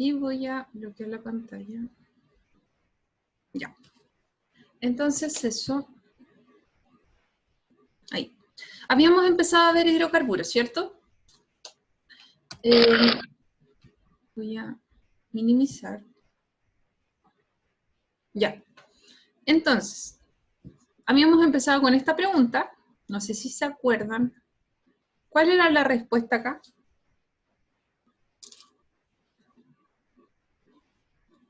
Y voy a bloquear la pantalla. Ya. Entonces eso. Ahí. Habíamos empezado a ver hidrocarburos, ¿cierto? Voy a minimizar. Ya. Entonces, habíamos empezado con esta pregunta. No sé si se acuerdan. ¿Cuál era la respuesta acá?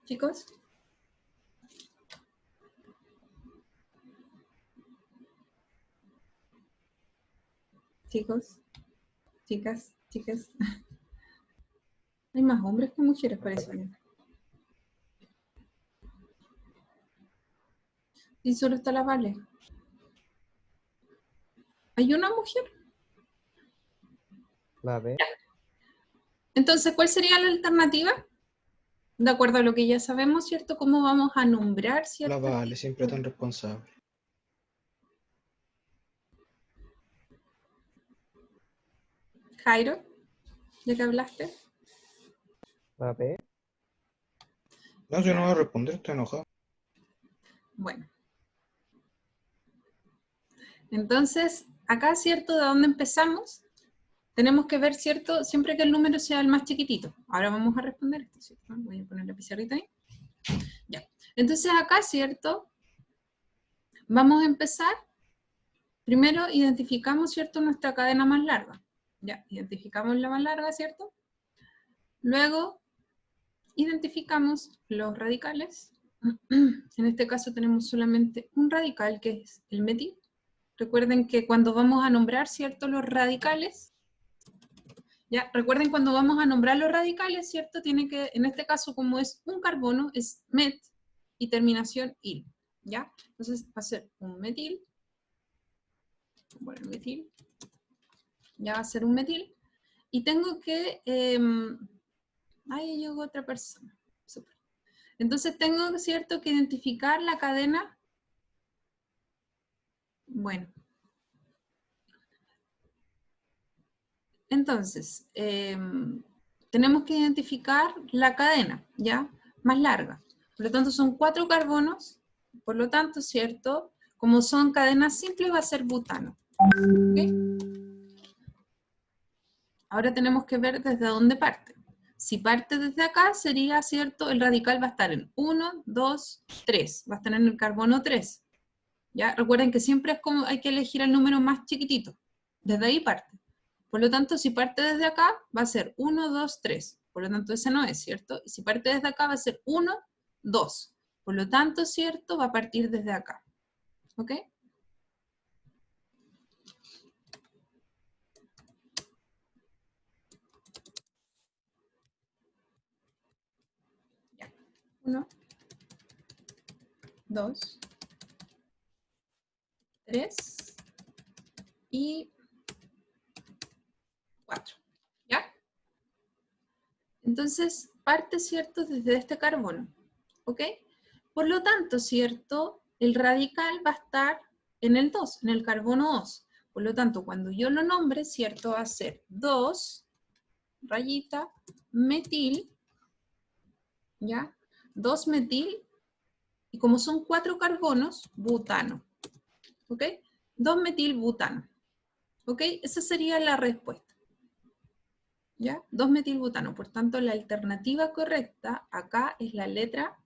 Chicos. Chicos. Chicas. Chicas. Hay más hombres que mujeres, parece. Y solo está la Vale. ¿Hay una mujer? La B. Entonces, ¿cuál sería la alternativa? De acuerdo a lo que ya sabemos, ¿cierto? ¿Cómo vamos a nombrar, ¿cierto? La Vale, siempre tan responsable. Jairo, ya que hablaste. La B. No, yo no voy a responder, estoy enojado. Bueno. Entonces, acá, ¿cierto? ¿De dónde empezamos? Tenemos que ver, ¿cierto? Siempre que el número sea el más chiquitito. Ahora vamos a responder esto, ¿cierto? Voy a poner la pizarrita ahí. Ya. Entonces acá, ¿cierto? Vamos a empezar. Primero identificamos, ¿cierto? Nuestra cadena más larga. Ya, identificamos la más larga, ¿cierto? Luego, identificamos los radicales. En este caso tenemos solamente un radical, que es el metil. Recuerden que cuando vamos a nombrar, ¿cierto? Los radicales, ya, recuerden cuando vamos a nombrar los radicales, ¿cierto? Tiene que, en este caso, como es un carbono, es met y terminación il, ¿ya? Entonces va a ser un metil, bueno, metil, ya va a ser un metil, y tengo que, ahí llegó otra persona, super. Entonces tengo, ¿cierto?, que identificar la cadena, bueno. Entonces, tenemos que identificar la cadena, ¿ya? Más larga. Por lo tanto, son 4 carbonos, por lo tanto, ¿cierto? Como son cadenas simples, va a ser butano. ¿Okay? Ahora tenemos que ver desde dónde parte. Si parte desde acá, sería, ¿cierto? El radical va a estar en 1, 2, 3. Va a estar en el carbono 3. ¿Ya? Recuerden que siempre es como hay que elegir el número más chiquitito. Desde ahí parte. Por lo tanto, si parte desde acá, va a ser 1, 2, 3. Por lo tanto, ese no es, ¿cierto? Y si parte desde acá, va a ser 1, 2. Por lo tanto, ¿cierto? Va a partir desde acá. ¿Ok? Ya. 1, 2, 3 y 4. ¿Ya? Entonces, parte, ¿cierto? Desde este carbono. ¿Ok? Por lo tanto, ¿cierto? El radical va a estar en el 2, en el carbono 2. Por lo tanto, cuando yo lo nombre, ¿cierto? Va a ser 2, rayita, metil, ¿ya? 2 metil, y como son 4 carbonos, butano. ¿Ok? 2 metil butano. ¿Ok? Esa sería la respuesta. ¿Ya? 2 metil butano. Por tanto, la alternativa correcta acá es la letra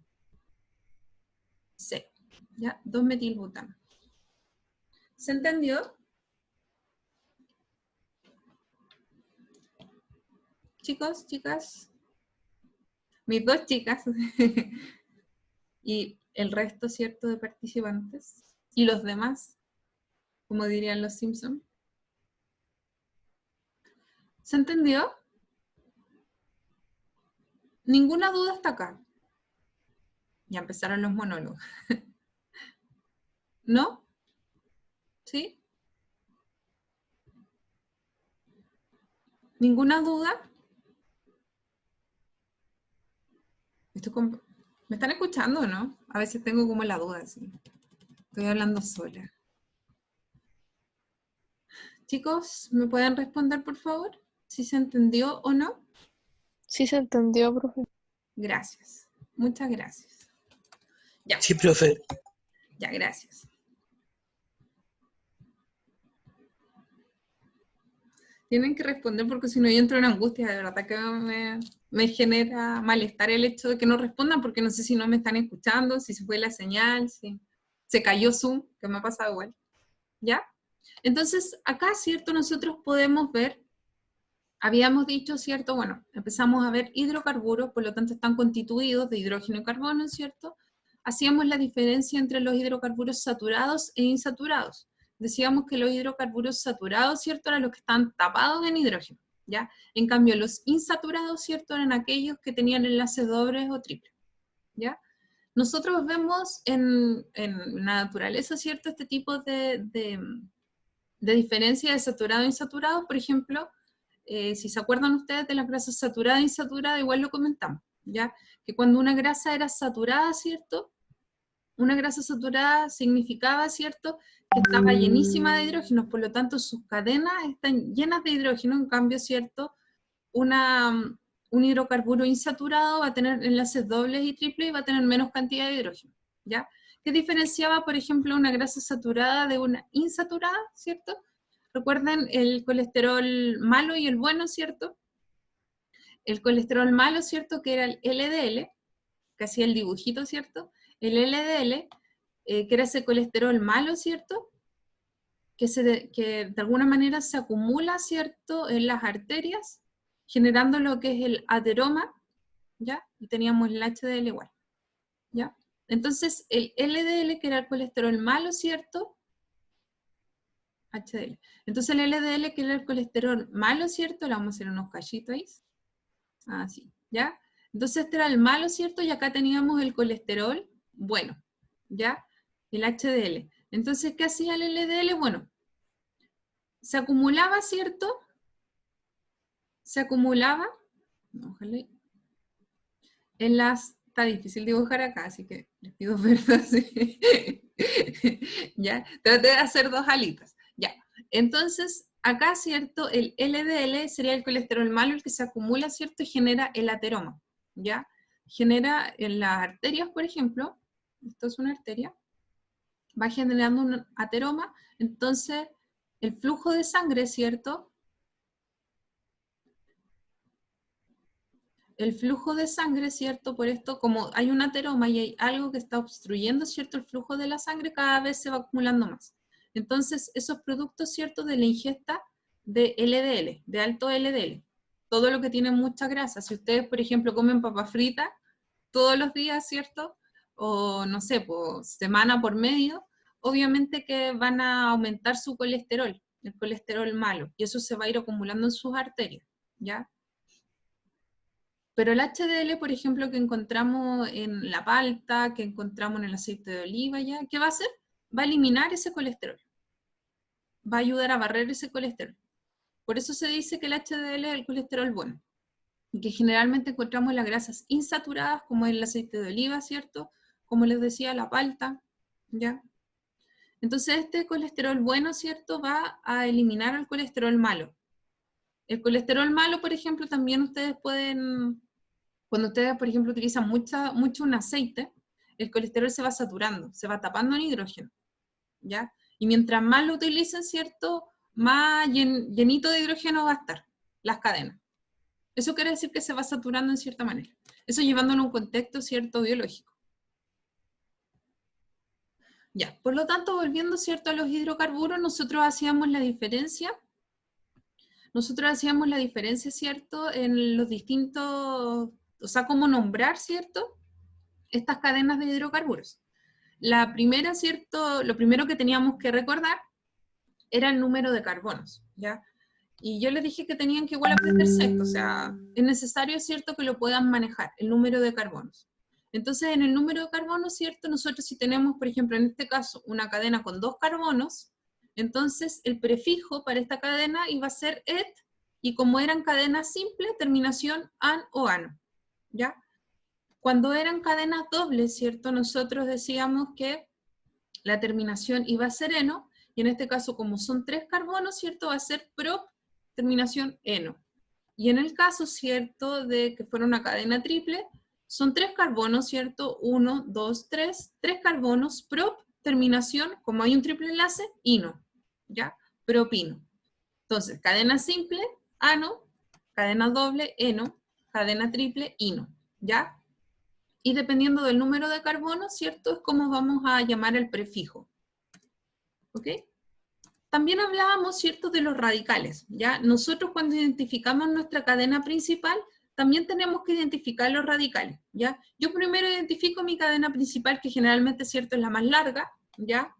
C. ¿Ya? 2 metil butano. ¿Se entendió? Chicos, chicas. Mis 2 chicas. Y el resto, ¿cierto?, de participantes. Y los demás, como dirían los Simpsons. ¿Se entendió? Ninguna duda hasta acá. Ya empezaron los monólogos. ¿No? ¿Sí? ¿Ninguna duda? ¿Me están escuchando o no? A veces tengo como la duda, sí. Estoy hablando sola. Chicos, ¿me pueden responder, por favor? ¿Si se entendió o no? Sí se entendió, profe. Gracias. Muchas gracias. Ya. Sí, profe. Ya, gracias. Tienen que responder porque si no yo entro en angustia, de verdad que me genera malestar el hecho de que no respondan porque no sé si no me están escuchando, si se fue la señal, si se cayó Zoom, que me ha pasado igual. ¿Ya? Entonces, acá, ¿cierto? Nosotros podemos ver, habíamos dicho, ¿cierto? Bueno, empezamos a ver hidrocarburos, por lo tanto están constituidos de hidrógeno y carbono, ¿cierto? Hacíamos la diferencia entre los hidrocarburos saturados e insaturados. Decíamos que los hidrocarburos saturados, ¿cierto?, eran los que están tapados en hidrógeno, ¿ya? En cambio, los insaturados, ¿cierto?, eran aquellos que tenían enlaces dobles o triples, ¿ya? Nosotros vemos en la naturaleza, ¿cierto?, este tipo de diferencia de saturado e insaturado. Por ejemplo, si se acuerdan ustedes de las grasas saturadas e insaturadas, igual lo comentamos, ¿ya? Que cuando una grasa era saturada, ¿cierto?, una grasa saturada significaba, ¿cierto?, que estaba llenísima de hidrógenos, por lo tanto sus cadenas están llenas de hidrógeno. En cambio, ¿cierto?, un hidrocarburo insaturado va a tener enlaces dobles y triples y va a tener menos cantidad de hidrógeno, ¿ya? ¿Qué diferenciaba, por ejemplo, una grasa saturada de una insaturada, ¿cierto? Recuerden el colesterol malo y el bueno, ¿cierto? El colesterol malo, ¿cierto?, que era el LDL, que hacía el dibujito, ¿cierto? El LDL, que era ese colesterol malo, ¿cierto?, que de alguna manera se acumula, ¿cierto?, en las arterias, generando lo que es el ateroma, ¿ya? Y teníamos el HDL igual, ¿ya? Entonces, el LDL, que era el colesterol malo, ¿cierto? HDL. Entonces, el LDL, que era el colesterol malo, ¿cierto? Le vamos a hacer unos callitos ahí. Así, ¿ya? Entonces, este era el malo, ¿cierto? Y acá teníamos el colesterol bueno, ¿ya? El HDL. Entonces, ¿qué hacía el LDL? Bueno, se acumulaba, ¿cierto? Se acumulaba, ojalá, en las, está difícil dibujar acá, así que les pido perdón. ¿Sí? Ya, traté de hacer dos alitas, ya. Entonces, acá, ¿cierto? El LDL sería el colesterol malo, el que se acumula, ¿cierto? Y genera el ateroma, ¿ya? Genera en las arterias, por ejemplo, esto es una arteria, va generando un ateroma, entonces el flujo de sangre, ¿cierto? El flujo de sangre, ¿cierto? Por esto, como hay un ateroma y hay algo que está obstruyendo, ¿cierto?, el flujo de la sangre, cada vez se va acumulando más. Entonces, esos productos, ¿cierto?, de la ingesta de LDL, de alto LDL, todo lo que tiene mucha grasa. Si ustedes, por ejemplo, comen papa frita todos los días, ¿cierto?, o no sé, pues, semana por medio, obviamente que van a aumentar su colesterol, el colesterol malo, y eso se va a ir acumulando en sus arterias, ¿ya? Pero el HDL, por ejemplo, que encontramos en la palta, que encontramos en el aceite de oliva, ¿ya? ¿Qué va a hacer? Va a eliminar ese colesterol. Va a ayudar a barrer ese colesterol. Por eso se dice que el HDL es el colesterol bueno. Y que generalmente encontramos en las grasas insaturadas, como el aceite de oliva, ¿cierto? Como les decía, la palta, ¿ya? Entonces este colesterol bueno, ¿cierto?, va a eliminar el colesterol malo. El colesterol malo, por ejemplo, también ustedes pueden... Cuando ustedes, por ejemplo, utilizan mucho un aceite, el colesterol se va saturando, se va tapando en hidrógeno, ¿ya? Y mientras más lo utilicen, ¿cierto?, más llenito de hidrógeno va a estar las cadenas. Eso quiere decir que se va saturando en cierta manera. Eso llevándolo a un contexto, ¿cierto?, biológico. Ya, por lo tanto, volviendo, ¿cierto?, a los hidrocarburos, nosotros hacíamos la diferencia, ¿cierto?, en los distintos, o sea, cómo nombrar, ¿cierto?, estas cadenas de hidrocarburos. La primera, ¿cierto?, lo primero que teníamos que recordar era el número de carbonos, ¿ya? Y yo les dije que tenían que igual aprenderse esto, o sea, es necesario, ¿cierto?, que lo puedan manejar, el número de carbonos. Entonces, en el número de carbonos, ¿cierto?, nosotros si tenemos, por ejemplo, en este caso, una cadena con 2 carbonos, entonces el prefijo para esta cadena iba a ser et, y como eran cadenas simples, terminación an o ano, ¿ya? Cuando eran cadenas dobles, ¿cierto?, nosotros decíamos que la terminación iba a ser eno, y en este caso, como son 3 carbonos, ¿cierto?, va a ser prop, terminación eno. Y en el caso, ¿cierto?, de que fuera una cadena triple, son 3 carbonos, ¿cierto? 1, 2, 3, 3 carbonos, prop, terminación, como hay un triple enlace, ino, ¿ya? Propino. Entonces, cadena simple, ano, cadena doble, eno, cadena triple, ino, ¿ya? Y dependiendo del número de carbonos, ¿cierto? Es como vamos a llamar el prefijo, ¿ok? También hablábamos, ¿cierto?, de los radicales, ¿ya? Nosotros cuando identificamos nuestra cadena principal, también tenemos que identificar los radicales, ¿ya? Yo primero identifico mi cadena principal, que generalmente, ¿cierto?, es la más larga, ¿ya?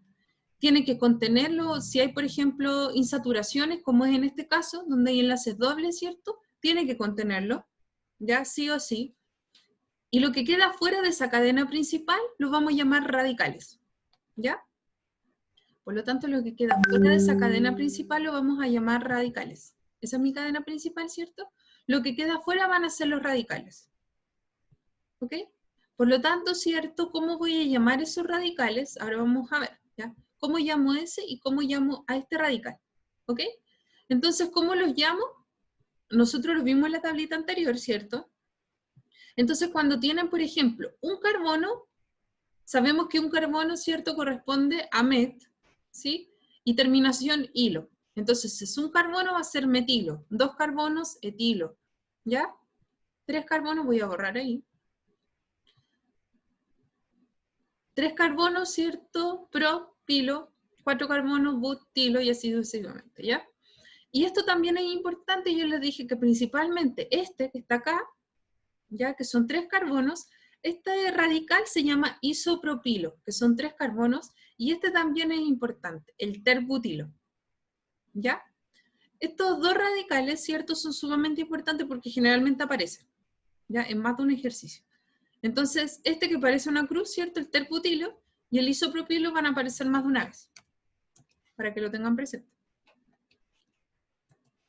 Tiene que contenerlo, si hay, por ejemplo, insaturaciones, como es en este caso, donde hay enlaces dobles, ¿cierto? Tiene que contenerlo, ¿ya? Sí o sí. Y lo que queda fuera de esa cadena principal, los vamos a llamar radicales, ¿ya? Por lo tanto, lo que queda fuera de esa cadena principal lo vamos a llamar radicales. Esa es mi cadena principal, ¿cierto? Lo que queda fuera van a ser los radicales. ¿Ok? Por lo tanto, ¿cierto? ¿Cómo voy a llamar esos radicales? Ahora vamos a ver, ¿ya? ¿Cómo llamo ese y cómo llamo a este radical? ¿Ok? Entonces, ¿cómo los llamo? Nosotros los vimos en la tablita anterior, ¿cierto? Entonces, cuando tienen, por ejemplo, un carbono, sabemos que un carbono, ¿cierto?, corresponde a met, ¿sí? Y terminación hilo. Entonces, si es un carbono, va a ser metilo. 2 carbonos, etilo. ¿Ya? 3 carbonos, voy a borrar ahí. 3 carbonos, ¿cierto? Propilo. 4 carbonos, butilo, y así sucesivamente, ¿ya? Y esto también es importante, yo les dije que principalmente este que está acá, ya que son 3 carbonos, este radical se llama isopropilo, que son 3 carbonos, y este también es importante, el terbutilo. ¿Ya? Estos dos radicales, ¿cierto?, son sumamente importantes porque generalmente aparecen, ¿ya? En más de un ejercicio. Entonces, este que parece una cruz, ¿cierto?, el terbutilo, y el isopropilo van a aparecer más de una vez, para que lo tengan presente.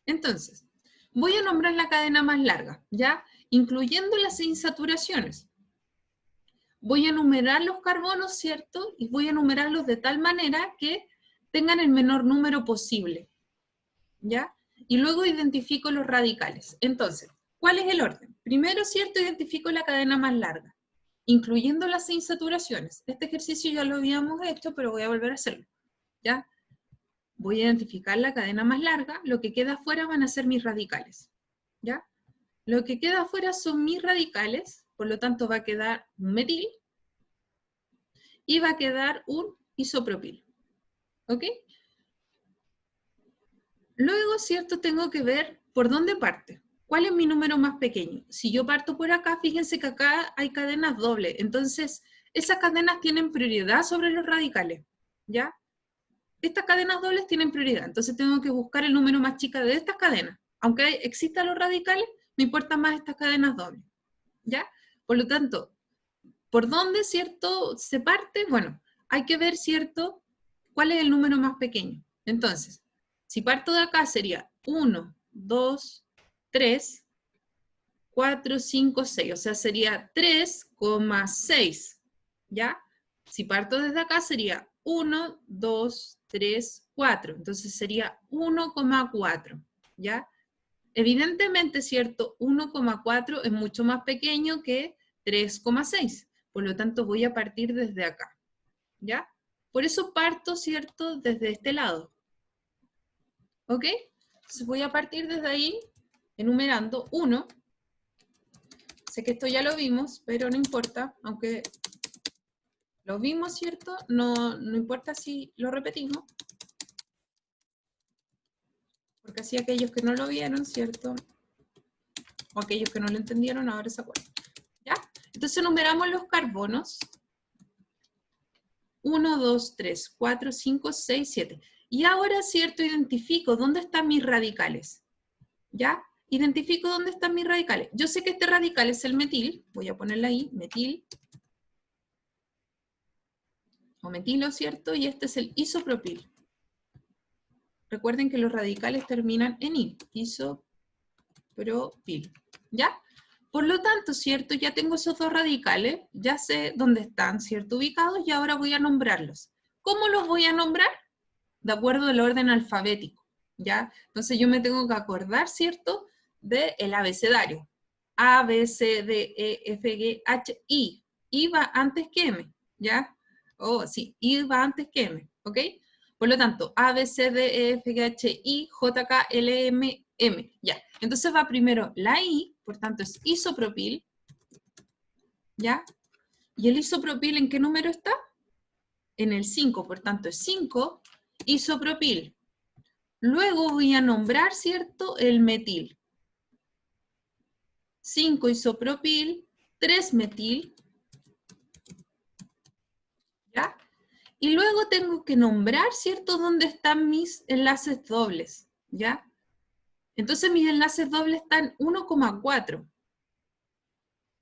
Entonces, voy a nombrar la cadena más larga, ¿ya? Incluyendo las insaturaciones. Voy a numerar los carbonos, ¿cierto? Y voy a numerarlos de tal manera que tengan el menor número posible, ¿ya? Y luego identifico los radicales. Entonces, ¿cuál es el orden? Primero, ¿cierto? Identifico la cadena más larga, incluyendo las insaturaciones. Este ejercicio ya lo habíamos hecho, pero voy a volver a hacerlo, ¿ya? Voy a identificar la cadena más larga, lo que queda afuera van a ser mis radicales, ¿ya? Lo que queda afuera son mis radicales, por lo tanto va a quedar un metil, y va a quedar un isopropilo, ¿ok? Luego, ¿cierto? Tengo que ver por dónde parte. ¿Cuál es mi número más pequeño? Si yo parto por acá, fíjense que acá hay cadenas dobles, entonces esas cadenas tienen prioridad sobre los radicales, ¿ya? Estas cadenas dobles tienen prioridad, entonces tengo que buscar el número más chico de estas cadenas. Aunque existan los radicales, me importan más estas cadenas dobles, ¿ya? Por lo tanto, ¿por dónde, cierto, se parte? Bueno, hay que ver, cierto, cuál es el número más pequeño. Entonces, si parto de acá sería 1, 2, 3, 4, 5, 6. O sea, sería 3,6. ¿Ya? Si parto desde acá sería 1, 2, 3, 4. Entonces sería 1,4. ¿Ya? Evidentemente, ¿cierto? 1,4 es mucho más pequeño que 3,6. Por lo tanto, voy a partir desde acá. ¿Ya? Por eso parto, ¿cierto? Desde este lado. ¿Ok? Entonces voy a partir desde ahí, enumerando 1. Sé que esto ya lo vimos, pero no importa, aunque lo vimos, ¿cierto? No importa si lo repetimos. Porque así aquellos que no lo vieron, ¿cierto? O aquellos que no lo entendieron, ahora se acuerdan. ¿Ya? Entonces enumeramos los carbonos. 1, 2, 3, 4, 5, 6, 7. Y ahora, ¿cierto? Identifico dónde están mis radicales. ¿Ya? Identifico dónde están mis radicales. Yo sé que este radical es el metil. Voy a ponerle ahí, metil. O metilo, ¿cierto? Y este es el isopropil. Recuerden que los radicales terminan en il. Isopropil. ¿Ya? Por lo tanto, ¿cierto? Ya tengo esos dos radicales. Ya sé dónde están, ¿cierto? Ubicados y ahora voy a nombrarlos. ¿Cómo los voy a nombrar? De acuerdo al orden alfabético. ¿Ya? Entonces yo me tengo que acordar, ¿cierto? Del abecedario. A, B, C, D, E, F, G, H, I. I va antes que M, ¿ya? Oh, sí, I va antes que M, ¿ok? Por lo tanto, A, B, C, D, E, F, G, H, I, J, K, L, M, M, ya. Entonces va primero la I, por tanto es isopropil, ¿ya? ¿Y el isopropil en qué número está? En el 5, por tanto es 5, isopropil. Luego voy a nombrar, ¿cierto?, el metil. 5 isopropil, 3 metil, ¿ya? Y luego tengo que nombrar, ¿cierto?, dónde están mis enlaces dobles, ¿ya? Entonces mis enlaces dobles están 1,4.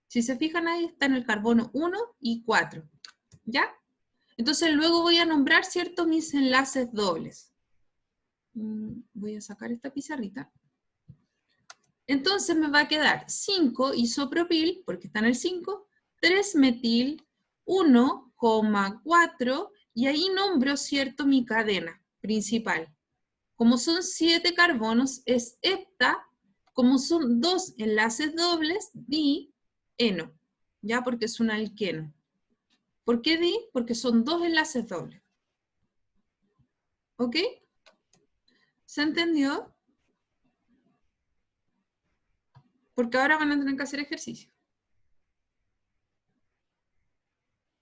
Si se fijan ahí, están el carbono 1 y 4, ¿ya? Entonces luego voy a nombrar, ¿cierto?, mis enlaces dobles. Voy a sacar esta pizarrita. Entonces me va a quedar 5 isopropil, porque está en el 5, 3 metil, 1,4, y ahí nombro, ¿cierto?, mi cadena principal. Como son 7 carbonos, es hepta, como son 2 enlaces dobles, di-eno, ¿ya? Porque es un alqueno. ¿Por qué di? Porque son 2 enlaces dobles. ¿Ok? ¿Se entendió? Porque ahora van a tener que hacer ejercicio.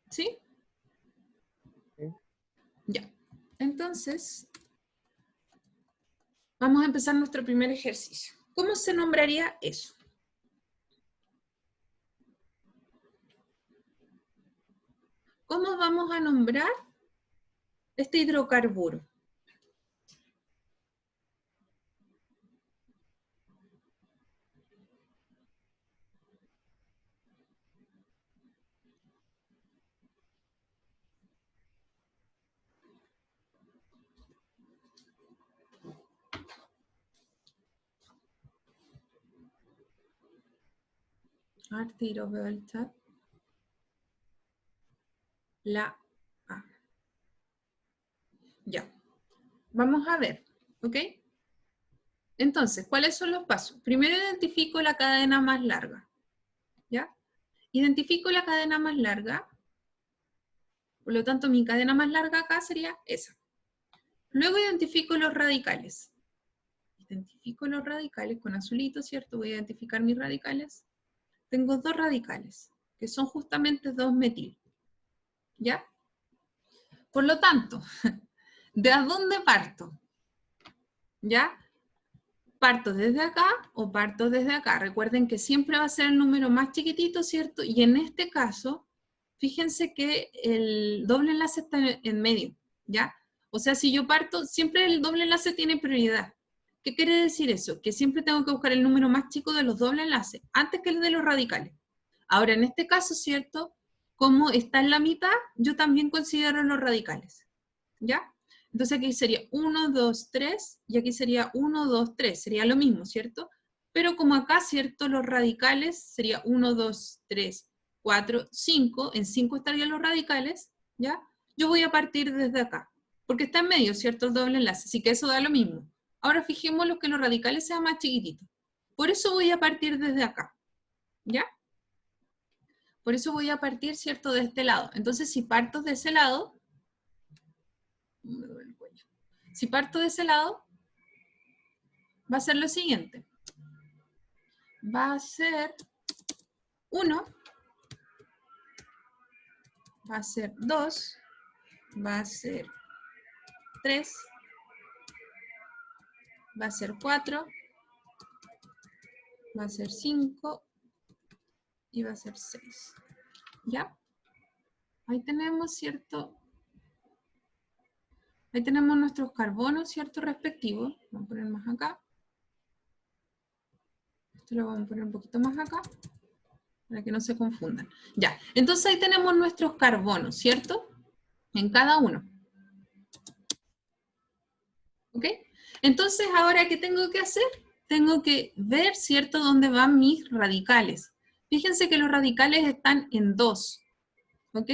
¿Sí? Sí. Ya. Entonces, vamos a empezar nuestro primer ejercicio. ¿Cómo se nombraría eso? ¿Cómo vamos a nombrar este hidrocarburo? A ver, tiro, veo el chat. La A. Ya. Vamos a ver, ¿ok? Entonces, ¿cuáles son los pasos? Primero identifico la cadena más larga, ¿ya? Identifico la cadena más larga, por lo tanto mi cadena más larga acá sería esa. Luego identifico los radicales. Identifico los radicales con azulito, ¿cierto? Voy a identificar mis radicales. Tengo 2 radicales, que son justamente 2 metil, ¿ya? Por lo tanto, ¿de a dónde parto? ¿Ya? ¿Parto desde acá o parto desde acá? Recuerden que siempre va a ser el número más chiquitito, ¿cierto? Y en este caso, fíjense que el doble enlace está en medio, ¿ya? O sea, si yo parto, siempre el doble enlace tiene prioridad. ¿Qué quiere decir eso? Que siempre tengo que buscar el número más chico de los dobles enlaces, antes que el de los radicales. Ahora, en este caso, ¿cierto? Como está en la mitad, yo también considero los radicales, ¿ya? Entonces aquí sería 1, 2, 3, y aquí sería 1, 2, 3, sería lo mismo, ¿cierto? Pero como acá, ¿cierto? Los radicales sería 1, 2, 3, 4, 5, en 5 estarían los radicales, ¿ya? Yo voy a partir desde acá, porque está en medio, ¿cierto? El doble enlace, así que eso da lo mismo. Ahora fijémonos que los radicales sean más chiquititos. Por eso voy a partir desde acá, ¿ya? Por eso voy a partir, ¿cierto? De este lado. Entonces, si parto de ese lado, me duele el cuello. Si parto de ese lado, va a ser lo siguiente. Va a ser 1, va a ser 2, va a ser 3, va a ser 4, va a ser 5 y va a ser 6. ¿Ya? Ahí tenemos, ¿cierto? Ahí tenemos nuestros carbonos, ¿cierto? Respectivos. Vamos a poner más acá. Esto lo vamos a poner un poquito más acá, para que no se confundan. Ya, entonces ahí tenemos nuestros carbonos, ¿cierto? En cada uno. ¿Ok? Entonces, ahora, ¿qué tengo que hacer? Tengo que ver, ¿cierto?, dónde van mis radicales. Fíjense que los radicales están en 2. ¿Ok?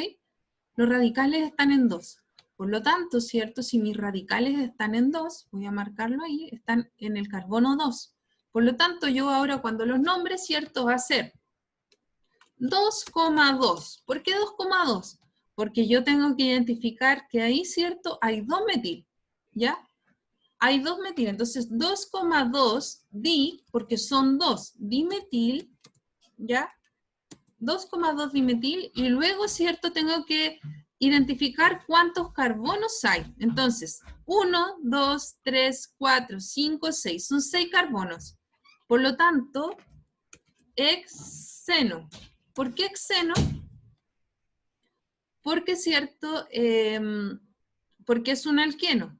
Los radicales están en 2. Por lo tanto, ¿cierto? Si mis radicales están en 2, voy a marcarlo ahí, están en el carbono 2. Por lo tanto, yo ahora cuando los nombre, ¿cierto? Va a ser 2,2. ¿Por qué 2,2? Porque yo tengo que identificar que ahí, ¿cierto? Hay 2 metil, ¿ya? Hay 2 metil, entonces 2,2 di, porque son 2 dimetil, ¿ya? 2,2 dimetil, y luego, ¿cierto? Tengo que identificar cuántos carbonos hay. Entonces, 1, 2, 3, 4, 5, 6. Son 6 carbonos. Por lo tanto, hexeno. ¿Por qué hexeno? Porque, ¿cierto? Porque es un alqueno.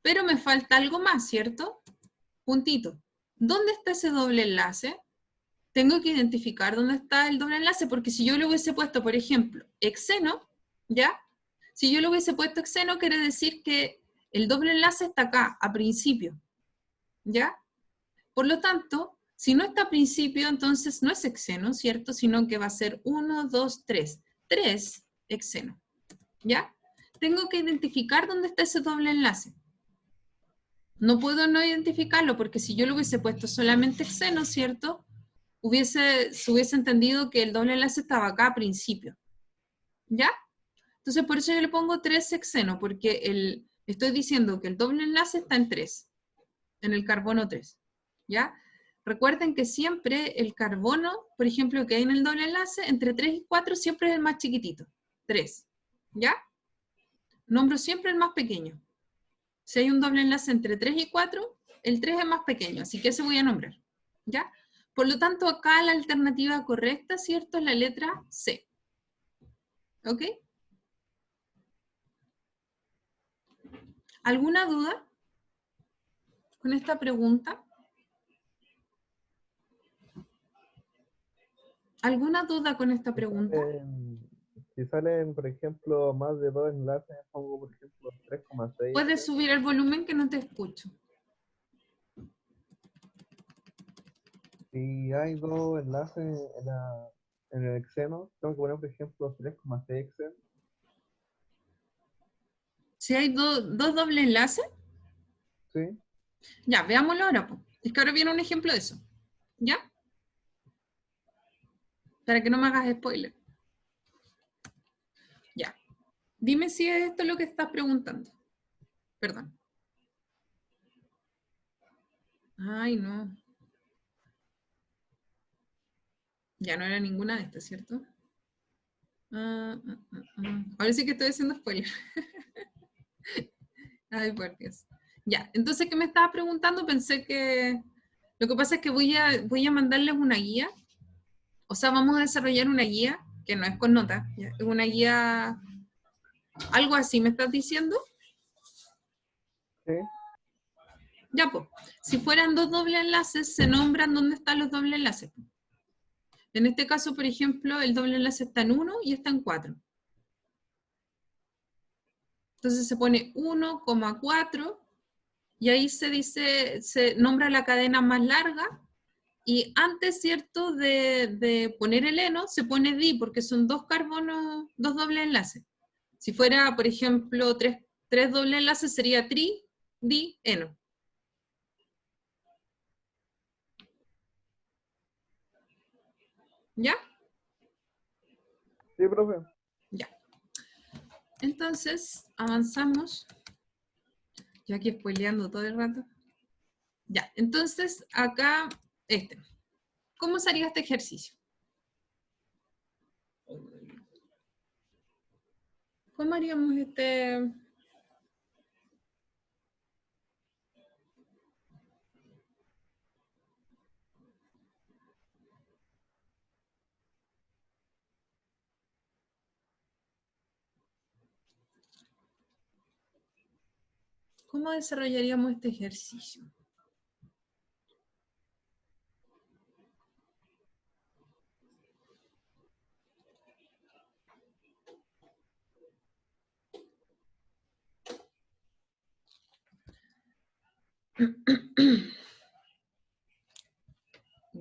Pero me falta algo más, ¿cierto? Puntito. ¿Dónde está ese doble enlace? Tengo que identificar dónde está el doble enlace, porque si yo le hubiese puesto, por ejemplo, hexeno, ¿ya? Si yo le hubiese puesto hexeno, quiere decir que el doble enlace está acá, a principio, ¿ya? Por lo tanto, si no está a principio, entonces no es hexeno, ¿cierto? Sino que va a ser 1, 2, 3. 3 hexeno, ¿ya? Tengo que identificar dónde está ese doble enlace. No puedo no identificarlo, porque si yo le hubiese puesto solamente hexeno, ¿cierto? Se hubiese entendido que el doble enlace estaba acá a principio. ¿Ya? Entonces, por eso yo le pongo 3 hexeno, porque estoy diciendo que el doble enlace está en 3, en el carbono 3. ¿Ya? Recuerden que siempre el carbono, por ejemplo, que hay en el doble enlace, entre 3 y 4 siempre es el más chiquitito. 3. ¿Ya? Nombro siempre el más pequeño. Si hay un doble enlace entre 3 y 4, el 3 es más pequeño, así que ese voy a nombrar. ¿Ya? Por lo tanto, acá la alternativa correcta, ¿cierto? Es la letra C. ¿Ok? ¿Alguna duda con esta pregunta? ¿Alguna duda con esta pregunta? Si salen, por ejemplo, más de 2 enlaces, pongo, por ejemplo, 3,6. Puedes subir el volumen que no te escucho. Si hay 2 enlaces en el hexeno, tengo que poner, por ejemplo, 3,6 hexeno. Si hay dos dobles enlaces, ¿Sí? ya, veámoslo ahora. Po. Es que ahora viene un ejemplo de eso. ¿Ya? Para que no me hagas spoiler. Ya. Dime si es esto lo que estás preguntando. Perdón. Ay, no. Ya no era ninguna de estas, ¿cierto? Ahora sí que estoy haciendo spoiler. Ay, por Dios. Ya, entonces, ¿qué me estaba preguntando? Pensé que... Lo que pasa es que voy a mandarles una guía. O sea, vamos a desarrollar una guía, que no es con nota, es una guía... Algo así, ¿me estás diciendo? Sí. Ya, pues. Si fueran 2 dobles enlaces, se nombran dónde están los dobles enlaces. En este caso, por ejemplo, el doble enlace está en 1 y está en 4. Entonces se pone 1,4 y ahí se nombra la cadena más larga y antes, ¿cierto?, de poner el eno, se pone di porque son 2 carbonos, 2 dobles enlaces. Si fuera, por ejemplo, 3 dobles enlaces sería tri, di, eno. ¿Ya? Sí, profe. Ya. Entonces, avanzamos. Yo aquí spoileando todo el rato. Ya, entonces acá, ¿cómo sería este ejercicio? ¿Cómo haríamos ¿Cómo desarrollaríamos este ejercicio?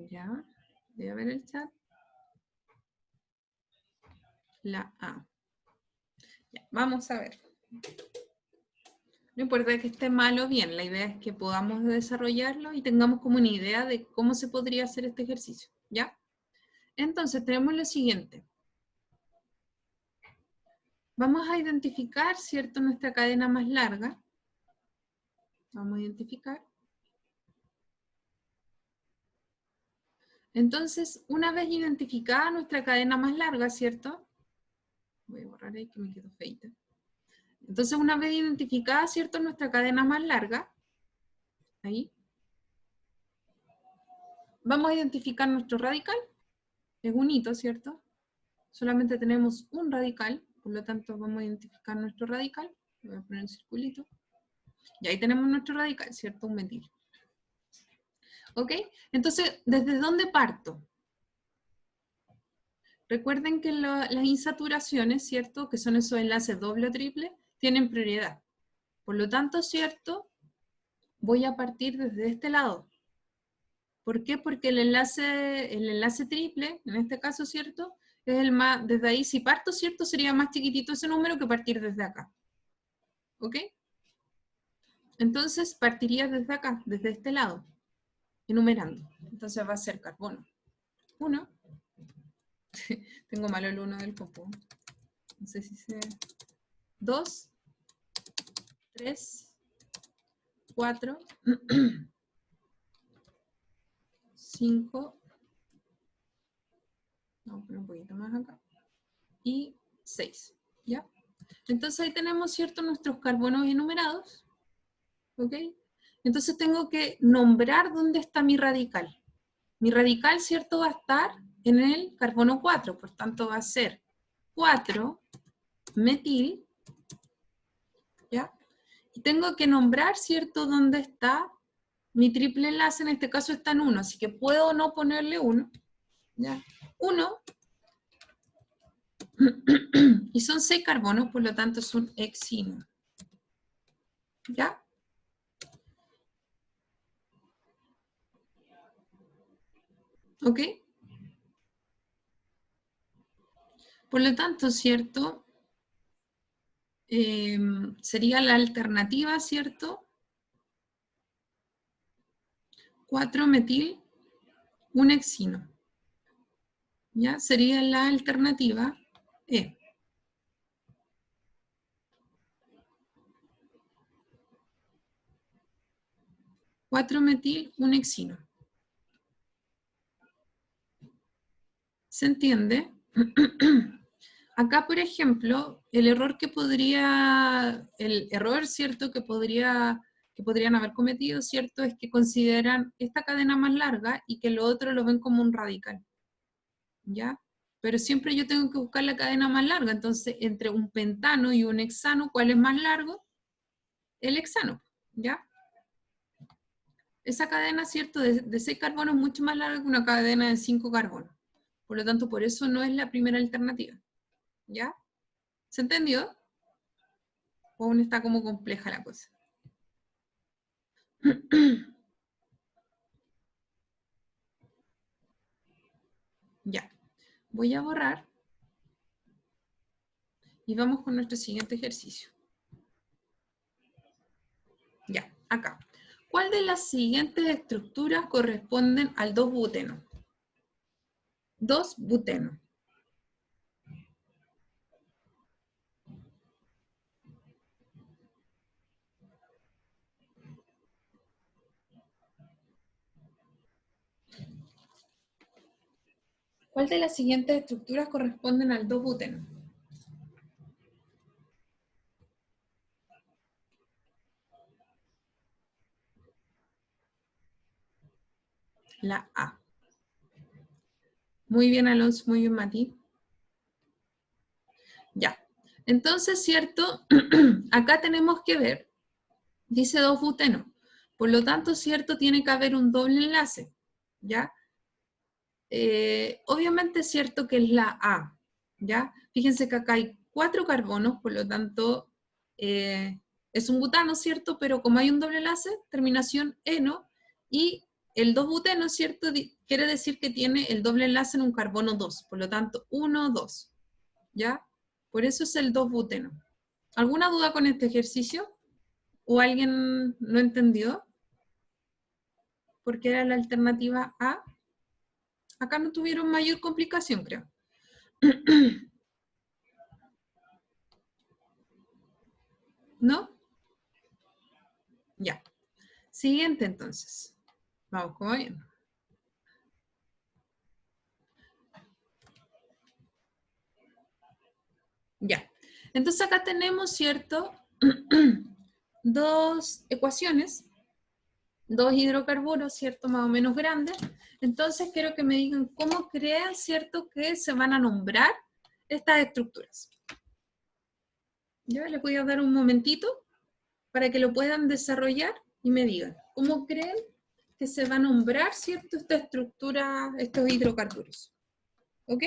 Ya, voy a ver el chat. La A. Ya, vamos a ver. No importa que esté mal o bien, la idea es que podamos desarrollarlo y tengamos como una idea de cómo se podría hacer este ejercicio, ¿ya? Entonces tenemos lo siguiente. Vamos a identificar, ¿cierto?, nuestra cadena más larga. Vamos a identificar. Entonces, una vez identificada nuestra cadena más larga, ¿cierto? Voy a borrar ahí que me quedó feita. Entonces, una vez identificada, ¿cierto?, nuestra cadena más larga, ahí, vamos a identificar nuestro radical. Es un hito, ¿cierto? Solamente tenemos un radical, por lo tanto vamos a identificar nuestro radical. Voy a poner un circulito. Y ahí tenemos nuestro radical, ¿cierto? Un metil. ¿Ok? Entonces, ¿desde dónde parto? Recuerden que las insaturaciones, ¿cierto? Que son esos enlaces doble o triple, tienen prioridad. Por lo tanto, ¿cierto? Voy a partir desde este lado. ¿Por qué? Porque el enlace triple, en este caso, ¿cierto? Es el más, desde ahí, si parto, ¿cierto? Sería más chiquitito ese número que partir desde acá. ¿Ok? Entonces, partiría desde acá, desde este lado, enumerando. Entonces va a ser carbono 1. Tengo malo el 1 del compu. No sé si se... 2, 3, 4, 5, vamos a poner un poquito más acá, y 6, ¿ya? Entonces ahí tenemos, ¿cierto?, nuestros carbonos enumerados, ¿ok? Entonces tengo que nombrar dónde está mi radical. Mi radical, ¿cierto?, va a estar en el carbono 4, por tanto va a ser 4 metil, ¿ya? Y tengo que nombrar, ¿cierto?, dónde está mi triple enlace, en este caso está en 1, así que puedo no ponerle 1, ¿ya? 1, y son 6 carbonos, por lo tanto es un hexino, ¿ya? ¿Ok? Por lo tanto, ¿cierto? Sería la alternativa, ¿cierto? 4 metil, un hexino. ¿Ya? Sería la alternativa E. Cuatro metil, un hexino. ¿Se entiende? Acá, por ejemplo, el error, ¿cierto?, que podrían haber cometido, ¿cierto?, es que consideran esta cadena más larga y que lo otro lo ven como un radical, ¿ya? Pero siempre yo tengo que buscar la cadena más larga, entonces entre un pentano y un hexano, ¿cuál es más largo? El hexano, ¿ya? Esa cadena, ¿cierto?, de 6 carbonos es mucho más larga que una cadena de 5 carbonos. Por lo tanto, por eso no es la primera alternativa, ¿ya? ¿Se entendió? ¿O aún está como compleja la cosa? Ya. Voy a borrar. Y vamos con nuestro siguiente ejercicio. Ya, acá. ¿Cuál de las siguientes estructuras corresponden al 2-buteno? 2-buteno. ¿Cuál de las siguientes estructuras corresponden al 2-buteno? La A. Muy bien, Alonso, muy bien, Mati. Ya. Entonces, ¿cierto? Acá tenemos que ver, dice 2-buteno. Por lo tanto, ¿cierto? Tiene que haber un doble enlace, ¿ya? Obviamente es cierto que es la A, ¿ya? Fíjense que acá hay 4 carbonos, por lo tanto, es un butano, ¿cierto? Pero como hay un doble enlace, terminación eno, y el 2-buteno, ¿cierto? Quiere decir que tiene el doble enlace en un carbono 2, por lo tanto, 1, 2, ¿ya? Por eso es el 2-buteno. ¿Alguna duda con este ejercicio? ¿O alguien no entendió? Porque era la alternativa A. Acá no tuvieron mayor complicación, creo. ¿No? Ya. Siguiente, entonces. Vamos, como bien. Ya. Entonces acá tenemos, ¿cierto? Dos ecuaciones, dos hidrocarburos, ¿cierto? Más o menos grandes. Entonces quiero que me digan cómo crean, ¿cierto? Que se van a nombrar estas estructuras. Yo les voy a dar un momentito para que lo puedan desarrollar y me digan cómo creen que se va a nombrar, ¿cierto? Esta estructura, estos hidrocarburos. ¿Ok?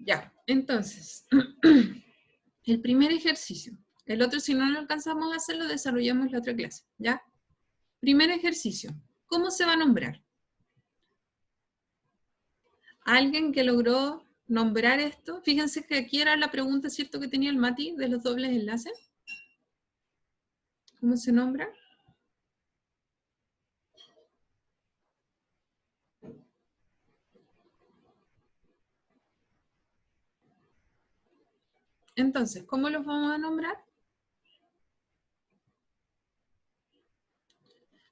Ya, entonces, el primer ejercicio. El otro, si no lo alcanzamos a hacer, lo desarrollamos en la otra clase, ¿ya? Primer ejercicio. ¿Cómo se va a nombrar? ¿Alguien que logró nombrar esto? Fíjense que aquí era la pregunta, ¿cierto?, que tenía el Mati de los dobles enlaces. ¿Cómo se nombra? Entonces, ¿cómo los vamos a nombrar?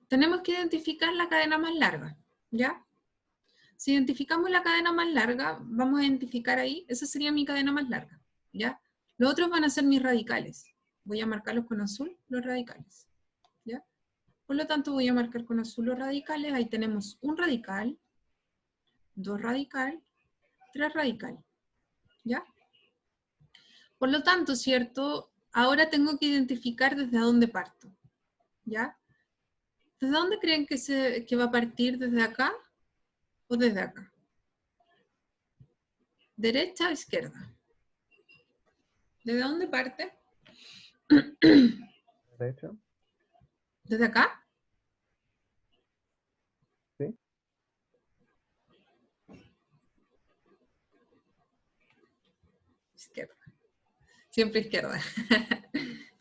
Tenemos que identificar la cadena más larga, ¿ya? Si identificamos la cadena más larga, vamos a identificar ahí, esa sería mi cadena más larga, ¿ya? Los otros van a ser mis radicales. Voy a marcarlos con azul, los radicales, ¿ya? Por lo tanto, voy a marcar con azul los radicales. Ahí tenemos un radical, dos radical, tres radical, ¿ya? Por lo tanto, ¿cierto? Ahora tengo que identificar desde dónde parto, ¿ya? ¿Desde dónde creen que va a partir? ¿Desde acá o desde acá? ¿Derecha o izquierda? ¿Desde dónde parte? Derecha, ¿Desde acá? sí. Izquierda. Siempre izquierda.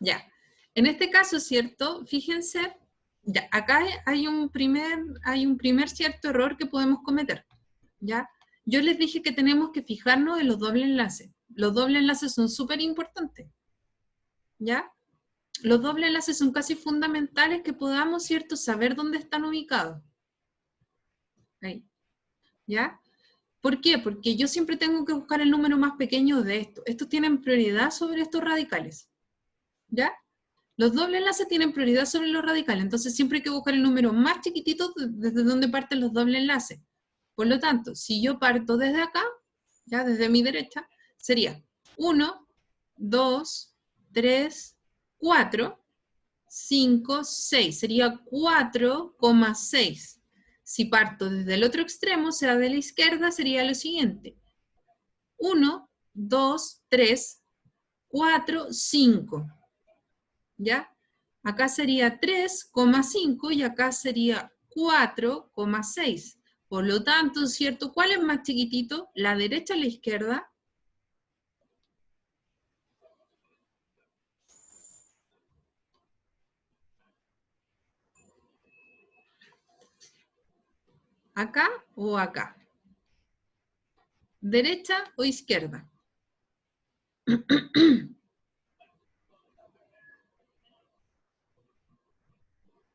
Ya. En este caso, ¿cierto? Fíjense, ya, acá hay un primer cierto error que podemos cometer, ¿ya? Yo les dije que tenemos que fijarnos en los dobles enlaces. Los dobles enlaces son súper importantes, ¿ya? Los dobles enlaces son casi fundamentales que podamos, ¿cierto?, saber dónde están ubicados. Ahí, ¿ya? ¿Por qué? Porque yo siempre tengo que buscar el número más pequeño de estos. Estos tienen prioridad sobre estos radicales, ¿ya? Los dobles enlaces tienen prioridad sobre los radicales, entonces siempre hay que buscar el número más chiquitito desde donde parten los dobles enlaces. Por lo tanto, si yo parto desde acá, ya desde mi derecha, sería 1, 2, 3, 4, 5, 6. Sería 4,6. Si parto desde el otro extremo, o sea, de la izquierda, sería lo siguiente. 1, 2, 3, 4, 5. ¿Ya? Acá sería 3,5 y acá sería 4,6. Por lo tanto, ¿cierto? ¿Cuál es más chiquitito? ¿La derecha o la izquierda? ¿Acá o acá? ¿Derecha o izquierda?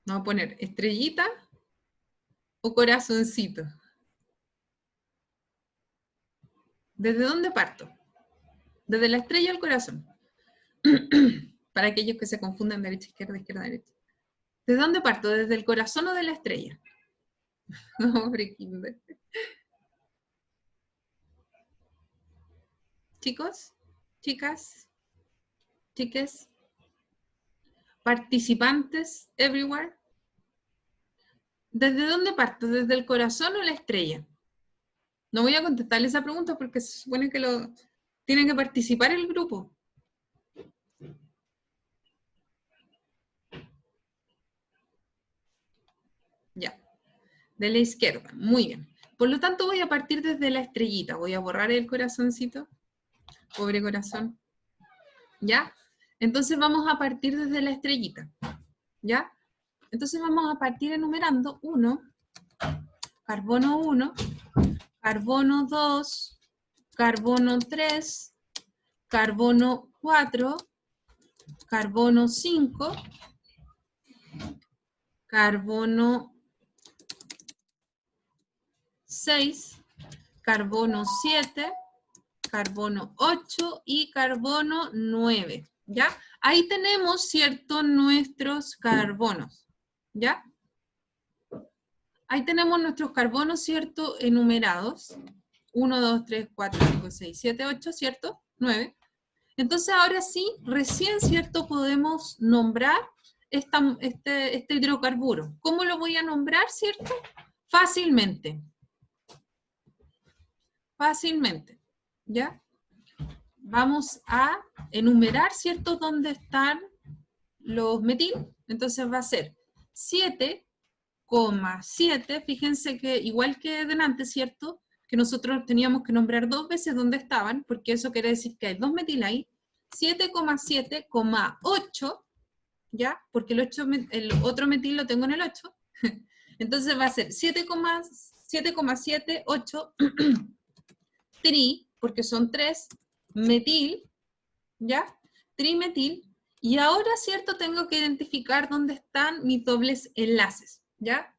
Vamos a poner estrellita o corazoncito. ¿Desde dónde parto? Desde la estrella al corazón. Para aquellos que se confunden derecha, izquierda, derecha. ¿De dónde parto? ¿Desde el corazón o de la estrella? Hombre, Kinder. Chicos, chicas, chiques, participantes, everywhere. ¿Desde dónde parto? ¿Desde el corazón o la estrella? No voy a contestarle esa pregunta porque se supone que tiene que participar el grupo. Ya. De la izquierda. Muy bien. Por lo tanto, voy a partir desde la estrellita. Voy a borrar el corazoncito. Pobre corazón. ¿Ya? Entonces vamos a partir desde la estrellita. ¿Ya? Entonces vamos a partir enumerando 1, carbono 1, carbono 2, carbono 3, carbono 4, carbono 5, carbono 6, carbono 7, carbono 8 y carbono 9, ¿ya? Ahí tenemos, ¿cierto?, nuestros carbonos, ¿ya? Ahí tenemos nuestros carbonos, ¿cierto?, enumerados. 1, 2, 3, 4, 5, 6, 7, 8, ¿cierto? 9. Entonces ahora sí, recién, ¿cierto?, podemos nombrar este hidrocarburo. ¿Cómo lo voy a nombrar, cierto? Fácilmente. Fácilmente, ¿ya? Vamos a enumerar, ¿cierto?, dónde están los metil. Entonces va a ser 7,7, fíjense que igual que delante, ¿cierto?, que nosotros teníamos que nombrar 2 veces dónde estaban, porque eso quiere decir que hay 2 metil ahí, 7,7,8, ¿ya? Porque el otro metil lo tengo en el 8, entonces va a ser 7,78 tri, porque son 3, metil, ¿ya? Trimetil, y ahora, ¿cierto?, tengo que identificar dónde están mis dobles enlaces, ¿ya?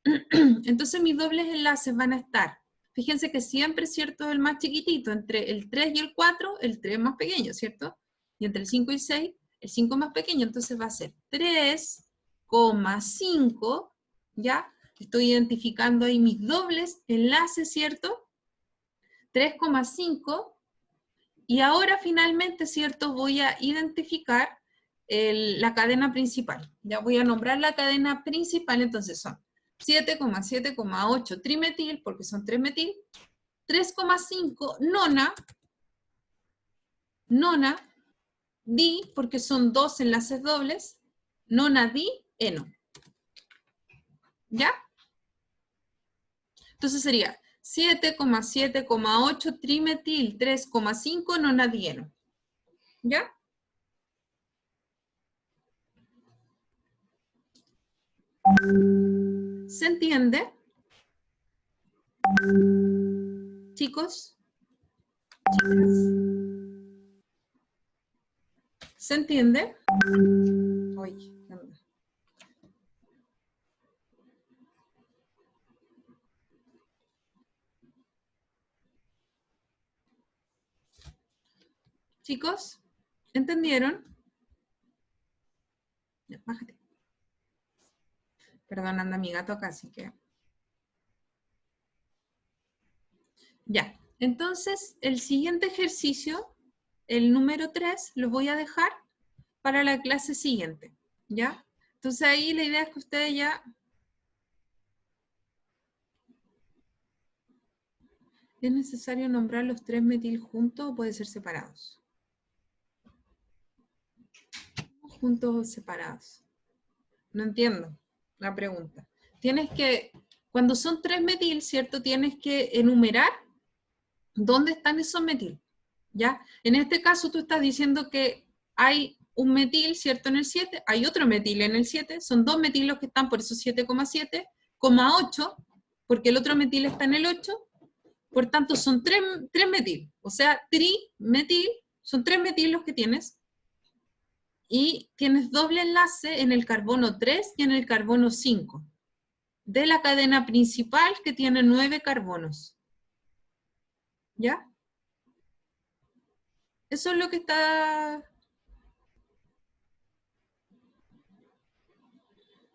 Entonces mis dobles enlaces van a estar, fíjense que siempre, ¿cierto?, el más chiquitito, entre el 3 y el 4, el 3 más pequeño, ¿cierto? Y entre el 5 y el 6, el 5 más pequeño, entonces va a ser 3,5, ¿ya? Estoy identificando ahí mis dobles enlaces, ¿cierto? 3,5, y ahora finalmente, ¿cierto?, voy a identificar la cadena principal. Ya voy a nombrar la cadena principal, entonces son 7,7,8 trimetil, porque son 3 metil, 3,5 nona, di, porque son 2 enlaces dobles, nona di, eno. ¿Ya? Entonces sería 7,7,8 trimetil, 3,5 nonadieno. ¿Ya? ¿Se entiende? Chicos, chicas. ¿Se entiende? Oye, ¿qué onda? Chicos, ¿entendieron? Ya, bájate. Perdón, anda mi gato acá, así que... Ya, entonces el siguiente ejercicio, el número 3, lo voy a dejar para la clase siguiente, ¿ya? Entonces ahí la idea es que ustedes ya... ¿Es necesario nombrar los 3 metil juntos o puede ser separados? Juntos o separados. No entiendo la pregunta. Tienes que, cuando son 3 metil, ¿cierto? Tienes que enumerar dónde están esos metil, ¿ya? En este caso tú estás diciendo que hay un metil, ¿cierto?, en el 7, hay otro metil en el 7, son 2 metil los que están, por eso 7,7, 8, porque el otro metil está en el 8, por tanto son 3 metil, o sea, trimetil, son 3 metil los que tienes, y tienes doble enlace en el carbono 3 y en el carbono 5, de la cadena principal que tiene 9 carbonos. ¿Ya? Eso es lo que está...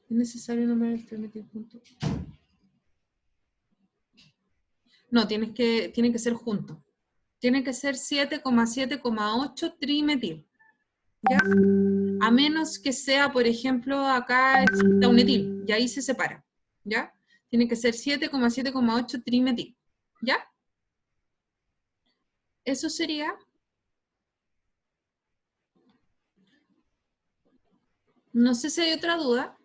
Es necesario nombrar el trimetil junto. No, tiene que ser junto. Tiene que ser 7,7,8 trimetil. ¿Ya? A menos que sea, por ejemplo, acá exista un etil, y ahí se separa. ¿Ya? Tiene que ser 7,7,8 trimetil. ¿Ya? Eso sería... No sé si hay otra duda.